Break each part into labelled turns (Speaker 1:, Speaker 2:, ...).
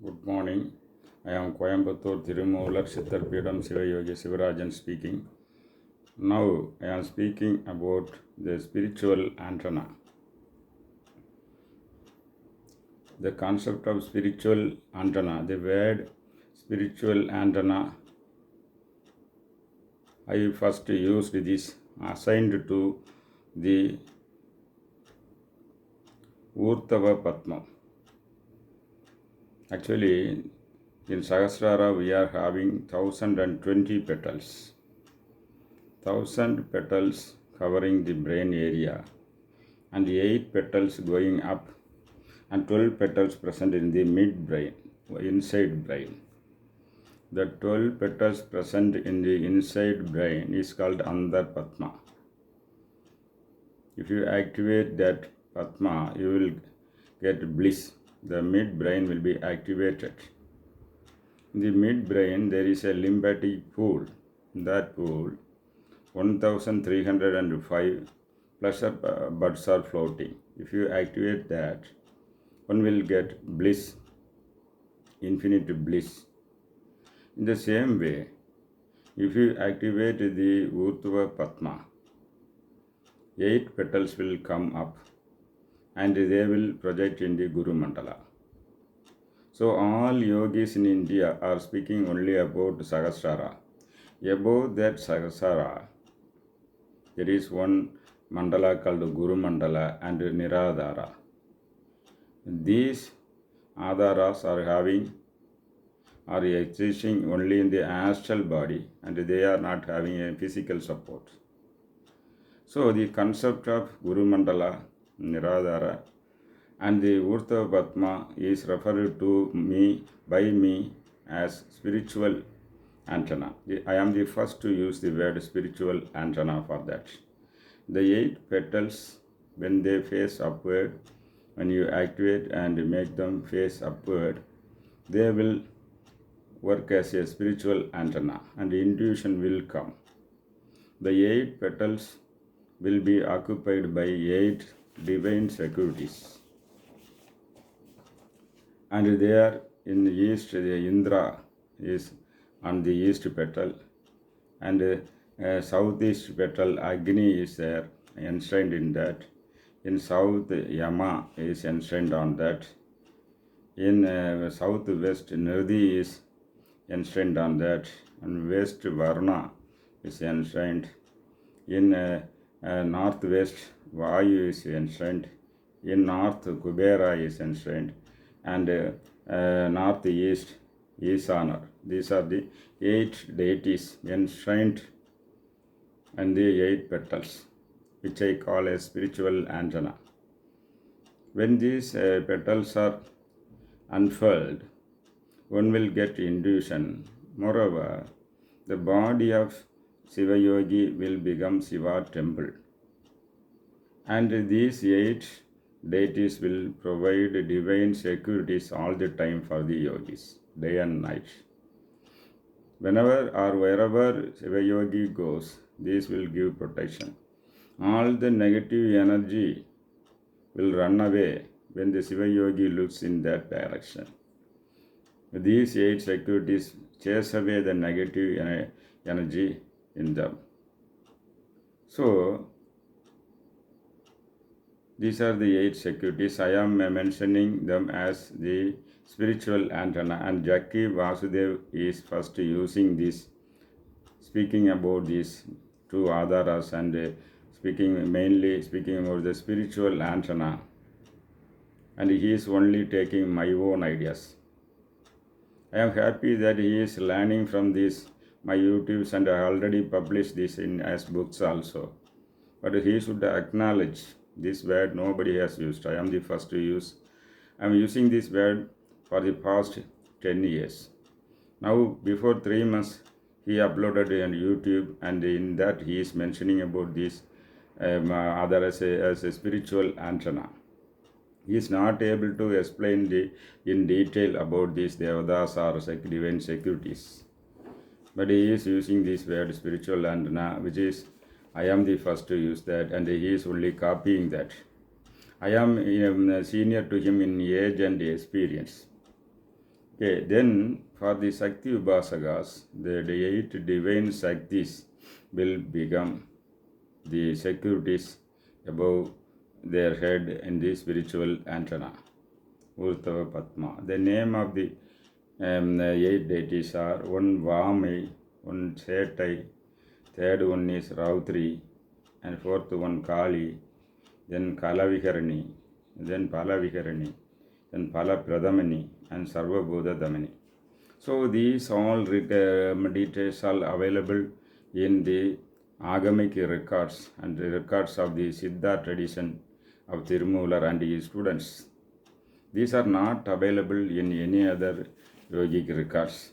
Speaker 1: Good morning. I am Coimbatore THIRUMOOLAR Siddha Sivayogi Sivarajan speaking. Now I am speaking about the spiritual antenna. The concept of spiritual antenna, the word spiritual antenna, I first used this assigned to the Urtava Padma. Actually, in Sahasrara we are having 1020 petals. 1000 petals covering the brain area and 8 petals going up and 12 petals present in the mid brain, inside brain. The 12 petals present in the inside brain is called Andar Padma. If you activate that Padma, you will get bliss. The mid brain will be activated. In the mid brain, there is a lymphatic pool. In that pool, 1305 pleasure buds are floating. If you activate that, one will get bliss, infinite bliss. In the same way, if you activate the Urtva Padma, 8 petals will come up and they will project in the Guru Mandala. So all yogis in India are speaking only about Sahasrara. Above that Sahasrara, there is one mandala called Guru Mandala and Niradhara. These Adharas are existing only in the astral body and they are not having a physical support. So the concept of Guru Mandala, Niradhara and the Urtava Padma is referred to by me as spiritual antenna. I am the first to use the word spiritual antenna for that. The 8 petals, when they face upward, when you activate and make them face upward, they will work as a spiritual antenna and intuition will come. The 8 petals will be occupied by 8 divine securities. And there in the east, the Indra is on the east petal, and southeast petal Agni is there, enshrined in that. In south, Yama is enshrined on that. In southwest, Nadi is enshrined on that, and west Varna is enshrined. In northwest, Vayu is enshrined. In north, Kubera is enshrined. And northeast, Isana. These are the 8 deities enshrined and the 8 petals, which I call a spiritual antenna. When these petals are unfurled, one will get intuition. Moreover, the body of Sivayogi will become Shiva temple. And these 8 deities will provide divine securities all the time for the yogis, day and night. Whenever or wherever Sivayogi goes, these will give protection. All the negative energy will run away when the Sivayogi looks in that direction. These 8 securities chase away the negative energy in them. So, these are the 8 securities. I am mentioning them as the spiritual antenna, and Jaggy Vasudev is first using this, speaking about these 2 Adharas and mainly speaking about the spiritual antenna. And he is only taking my own ideas. I am happy that he is learning from this, my YouTubes, and I already published this as books also. But he should acknowledge this word nobody has used. I am the first to use. I am using this word for the past 10 years. Now, before 3 months, he uploaded on YouTube, and in that he is mentioning about this other as a spiritual antenna. He is not able to explain in detail about these devadas or divine securities. But he is using this word spiritual antenna, which is I am the first to use that, and he is only copying that. I am senior to him in age and experience. Okay, then for the Shakti Upasakas, the 8 divine Shaktis will become the securities above their head in the spiritual antenna, Urtava Padma. The name of the 8 deities are one Vamai, one Setai, third one is Rautri, and fourth one Kali, then Kalaviharani, then Palaviharani, then Palapradamani, and Sarvabhuta Damani. So these all details are available in the Agamic records and the records of the Siddha tradition of THIRUMOOLAR and his students. These are not available in any other yogic records.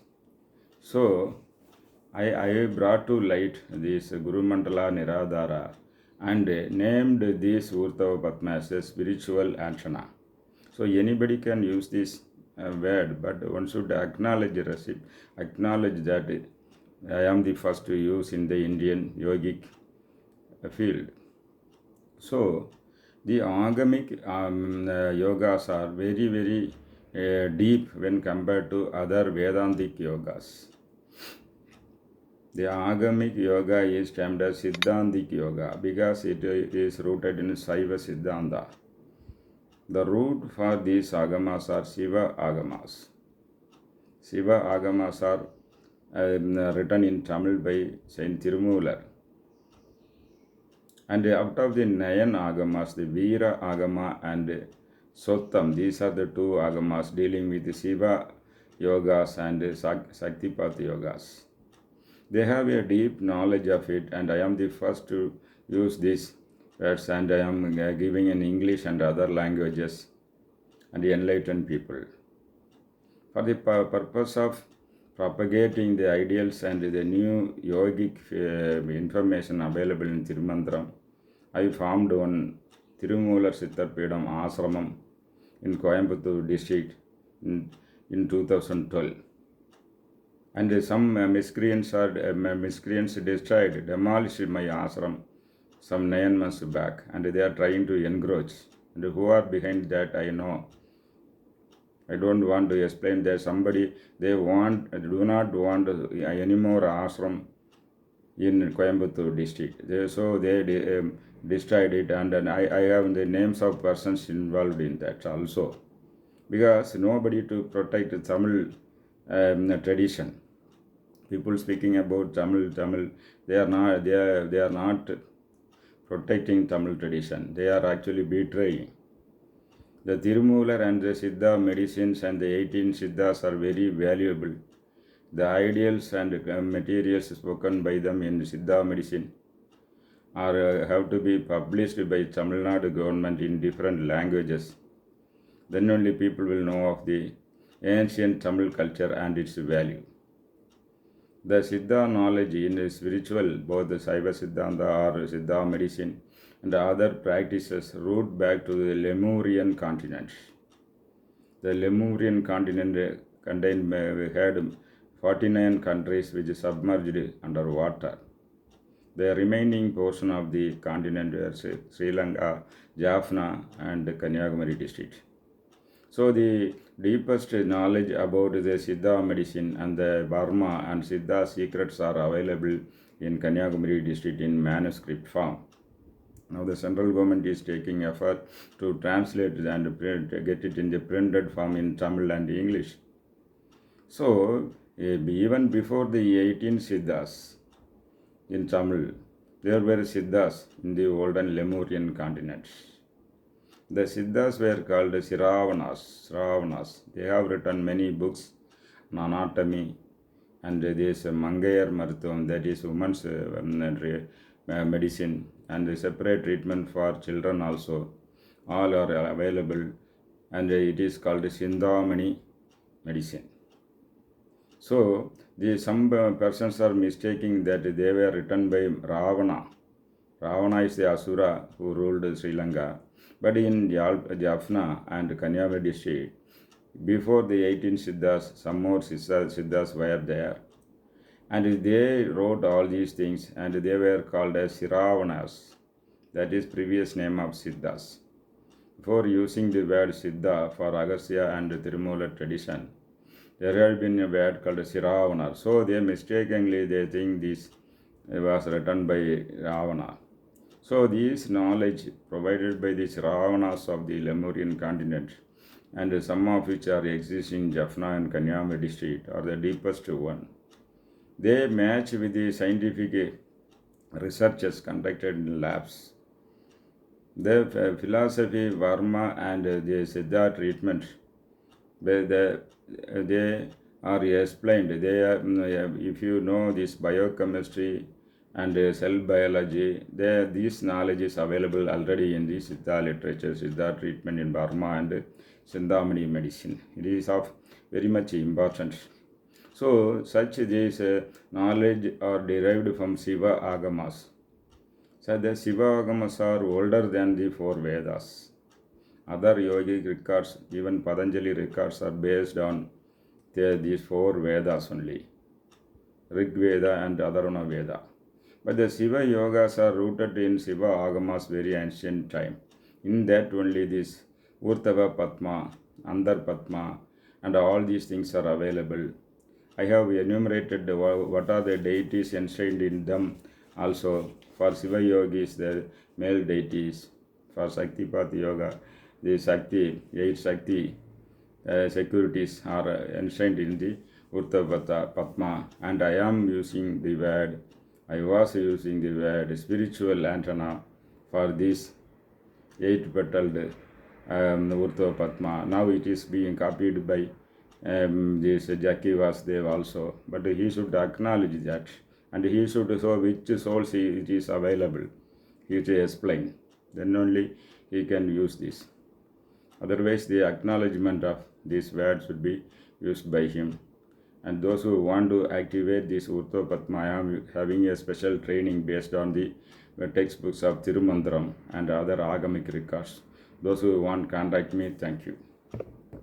Speaker 1: So I brought to light this Guru Mandala Niradhara and named this Urtava Padma as a spiritual antenna. So anybody can use this word, but one should acknowledge that I am the first to use in the Indian yogic field. So the Agamic yogas are very, very deep when compared to other Vedantic yogas. The Agamic yoga is termed as Siddhantic yoga because it is rooted in Saiva Siddhanta. The root for these agamas are Shiva agamas. Shiva agamas are written in Tamil by Saint THIRUMOOLAR. And out of the 9 agamas, the Veera agama and Sottam, these are the 2 agamas dealing with the Shiva yogas and Shakthipath yogas. They have a deep knowledge of it, and I am the first to use these words, and I am giving in English and other languages and enlighten people. For the purpose of propagating the ideals and the new yogic information available in Tirumandram, I formed one THIRUMOOLAR Siddharpeedam Ashramam in Coimbatore district in 2012. And some miscreants destroyed, demolished my ashram some 9 months back, and they are trying to encroach. And who are behind that, I know. I don't want to explain that somebody, do not want any more ashram in Coimbatore district. So they destroyed it, and I have the names of persons involved in that also. Because nobody to protect Tamil tradition. People speaking about Tamil, they are not protecting Tamil tradition. They are actually betraying. The THIRUMOOLAR and the Siddha medicines and the 18 Siddhas are very valuable. The ideals and materials spoken by them in Siddha medicine have to be published by Tamil Nadu government in different languages. Then only people will know of the ancient Tamil culture and its value. The Siddha knowledge in the spiritual, both the Saiva Siddhanta or Siddha medicine and other practices root back to the Lemurian continent. The Lemurian continent had 49 countries which submerged under water. The remaining portion of the continent were Sri Lanka, Jaffna and Kanyakumari district. So the deepest knowledge about the Siddha medicine and the Marma and Siddha secrets are available in Kanyakumari district in manuscript form. Now the central government is taking effort to translate and get it in the printed form in Tamil and English. So even before the 18 Siddhas in Tamil, there were Siddhas in the olden Lemurian continent. The Siddhas were called Sravanas. They have written many books on anatomy, and there is Mangayar Marthum, that is women's medicine, and a separate treatment for children also. All are available, and it is called Sindhamani medicine. So some persons are mistaking that they were written by Ravana. Ravana is the Asura who ruled Sri Lanka. But in Jaffna and Kanyakumari district, before the 18 Siddhas, some more Siddhas were there. And they wrote all these things, and they were called as Siravanas. That is previous name of Siddhas. Before using the word Siddha for Agastya and Tirumoolar tradition, There had been a word called Ravana. So they mistakenly they think this was written by Ravana. So these knowledge provided by these Ravanas of the Lemurian continent, and some of which are existing in Jaffna and Kanyamati district, are the deepest one. They match with the scientific researches conducted in labs. The philosophy, Marma, and the Siddha treatment, they are explained. They are, if you know this biochemistry and cell biology, this knowledge is available already in the Siddha literature, Siddha treatment in Burma and Sindhamani medicine. It is of very much important. So, such this knowledge are derived from Shiva Agamas. So, the Shiva Agamas are older than the four Vedas. Other yogic records, even Patanjali records, are based on these four Vedas only, Rig Veda and Atharvana Veda. But the Shiva Yogas are rooted in Shiva Agamas very ancient time. In that only this Urtava Padma, Andar Padma, and all these things are available. I have enumerated what are the deities enshrined in them also. For Shiva Yogis, the male deities. For Shakthipath Yoga, the Shakti, 8 Shakti securities are enshrined in the Urtava Padma. And I am using the word, I was using the word spiritual antenna for this 8-petaled Urtava Padma. Now it is being copied by this Jaggy Vasudev also, but he should acknowledge that, and he should show which souls it is available. He should explain. Then only he can use this. Otherwise, the acknowledgement of this word should be used by him. And those who want to activate this Urtava Padma, I am having a special training based on the textbooks of Thirumandaram and other agamic records. Those who want, contact me. Thank you.